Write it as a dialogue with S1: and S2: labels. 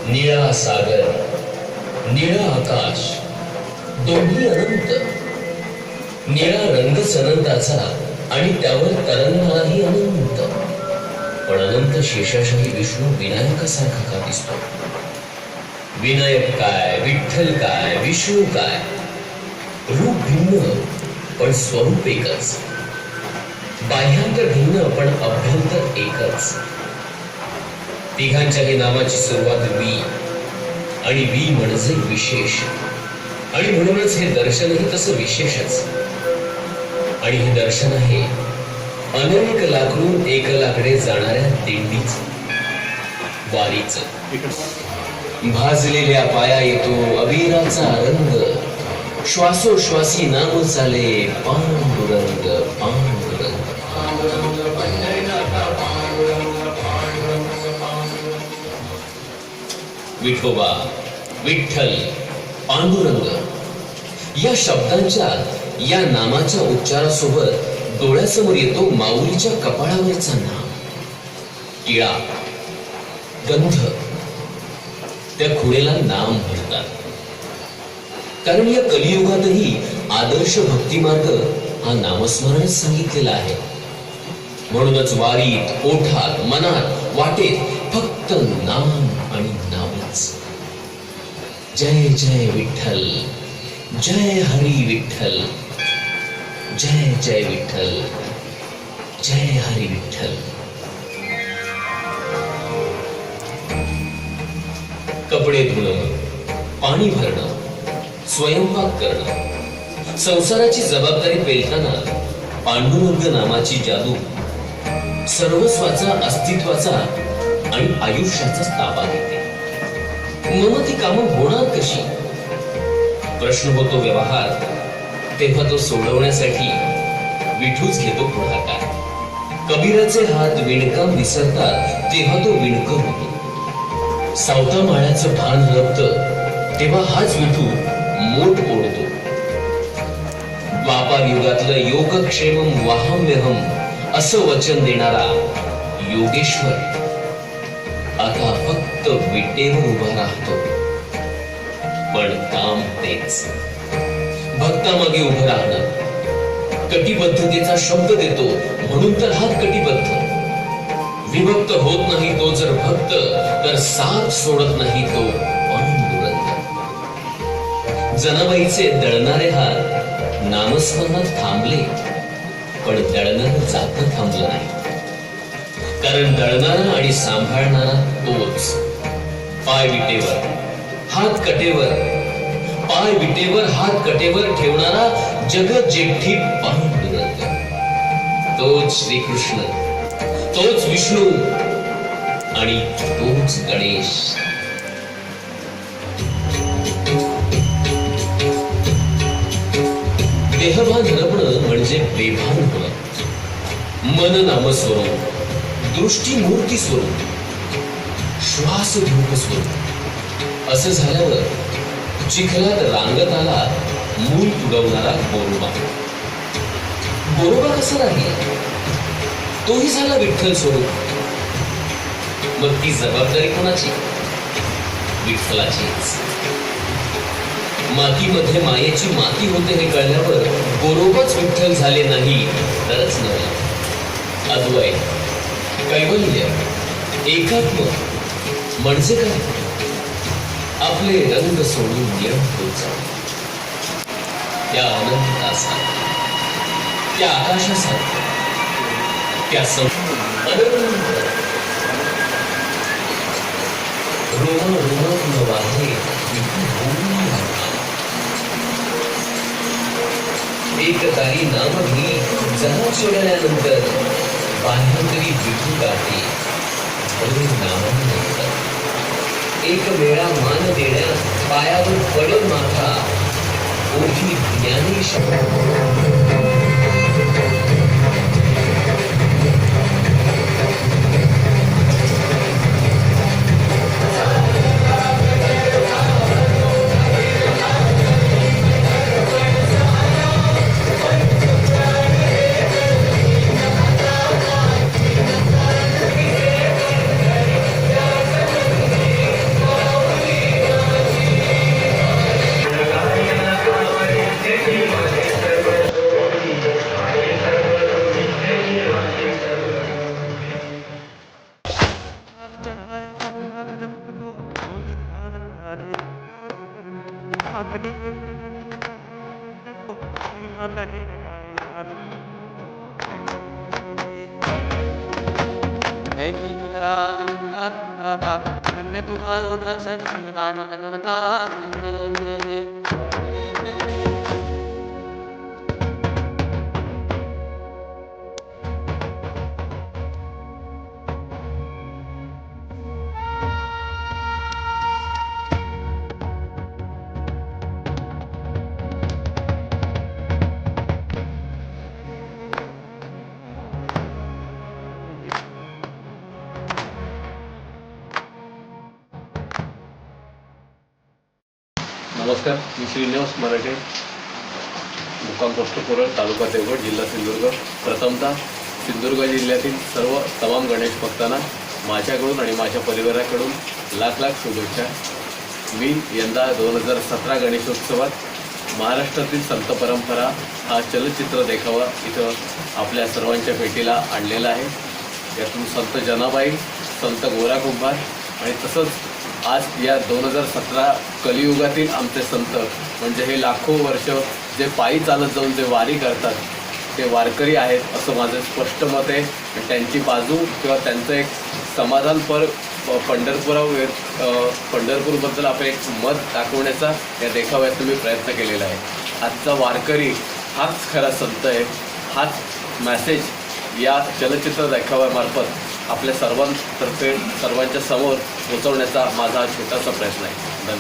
S1: निळा सागर, निळा आकाश, दोन्ही अनंत. निळा रंगच अनंताचा आणि त्यावर तरंगणाराही अनंत. पण अनंत शेषाशाही विष्णू विनायकासारखा का दिसतो? विनायक काय, विठ्ठल काय, विष्णू काय? रूप भिन्न पण स्वरूप एकच. बाह्यांतर भिन्न पण अभ्यंतर एकच. तिघांच्याही नामाची सुरुवात वी आणि वी म्हणजे विशेष. आणि म्हणूनच हे दर्शनही तसं विशेषच. आणि हे दर्शन आहे अनेक लाकडून एक लाकडे जाणाऱ्या दिंडीच, वारीच. भाजलेल्या पाया येतो अबीराचा रंग, श्वासोश्वासी नाम चाले पांडुरंग पांडुरंग. विठोबा, विठ्ठल, पांडुरंग या शब्दांच्या, या नामाच्या उच्चारासोबत डोळ्यासमोर येतो माऊलीच्या कपाळावरचा नाम, टिळा, गंध. त्या खुणेला नाम म्हणतात. कारण या कलियुगातही आदर्श भक्तिमार्ग हा नामस्मरणच सांगितलेला आहे. म्हणूनच वारीत, ओठात, मनात, वाटेत फक्त नाम आणि नामच. जय जय विठ्ठल, जय हरी विठ्ठल, जय जय विठ्ठल, जय हरी विठ्ठल. कपडे धुणं, पाणी भरणं, स्वयंपाक करणं, संसाराची जबाबदारी पेलताना पांडुरंग नामाची जादू सर्वस्वाचा, अस्तित्वाचा आणि आयुष्याचा ताबा घेते. मग ती कामं होणार कशी? प्रश्न होतो व्यवहार. तेव्हा तो सोडवण्यासाठी विठूच घेतो पुढाकार. कबीराचे हात विणकाम विसरतात तेव्हा तो विणकर होतो. सावता माळ्याचं भान हरपतं तेव्हा हाच विठू मोठ ओढतो. द्वापार युगातलं योगक्षेमम वाहम्यहम असं वचन देणारा योगेश्वर आता फक्त विटेवर उभा राहतो. पण काम तेच, भक्तामागे उभं राहणं. कटिबद्धतेचा शब्द देतो म्हणून तर हात कटिबद्ध. विभक्त होत नाही तो जर भक्त, तर साथ सोडत नाही तो पांडुरंग. जनाबाईचे दळणारे हात नामस्मरणात थांबले, पण दळणारं जातं थांबलं नाही. कारण दळणारा आणि सांभाळणारा तोच. पाय विटेवर, हात कटेवर, पाय विटेवर, हात कटेवर ठेवणारा जगत जेठी पांडुरंग. तोच श्रीकृष्ण, तोच विष्णू आणि तोच गणेश. देहभान हरपणं म्हणजे बेभान होणं. मन नामस्वरूप, दृष्टी मूर्ती स्वरूप, श्वास धूप स्वरूप असं झाल्यावर चिखलात रांगत आला मूल तुडवणारा गोरोबा. गोरोबा कसा राहील? तोही झाला विठ्ठल स्वरूप. मग ती जबाबदारी कोणाची? विठ्ठलाचीच. मातीमध्ये मायेची माती होते हे कळल्यावर गोरोबाच विठ्ठल झाले नाही तरच नव्हे. अद्वैत, कैवल्य, एकात्म म्हणजे काय? आपले रंग सोडून निरंकुश त्या अनंतासारखं, त्या आकाशासारखं, त्या रोम रोम वाहे एक तारी नाम घे जरा सोडल्यानंतर बाह्यांतरी विठू गाठी नामानंतर. एक वेळा मान देण्यास पायावर पडेल माथा ओठी ज्ञानेश.
S2: नमस्कार, मी श्रीनिवास मराठे, मुक्काम पोस्ट कोरळ, तालुका देवगड, जिल्हा सिंधुदुर्ग. प्रथमतः सिंधुदुर्ग जिल्ह्यातील सर्व तमाम गणेश भक्तांना माझ्याकडून आणि माझ्या परिवाराकडून लाख लाख शुभेच्छा. मी यंदा 2017 गणेशोत्सवात महाराष्ट्रातील संत परंपरा हा चलचित्र देखावा इथं आपल्या सर्वांच्या भेटीला आणलेला आहे. यातून संत जनाबाई, संत गोरा कुंभार आणि तसंच आज या 2017 कलियुगातील आमचे संत म्हणजे हे लाखो वर्ष जे पायी चालत जाऊन जे वारी करतात ते वारकरी आहेत असं माझं स्पष्ट मत आहे. त्यांची बाजू किंवा त्यांचं एक समाधानपर पंढरपूरबद्दल आपण एक मत दाखवण्याचा या देखाव्यात मी प्रयत्न केलेला आहे. आजचा वारकरी हाच खरा संत आहे. हाच मॅसेज या चलचित्र देखाव्यामार्फत आपल्या सर्वांतर्फे सर्वांच्या समोर पोचवण्याचा माझा छोटासा प्रयत्न आहे. धन्यवाद.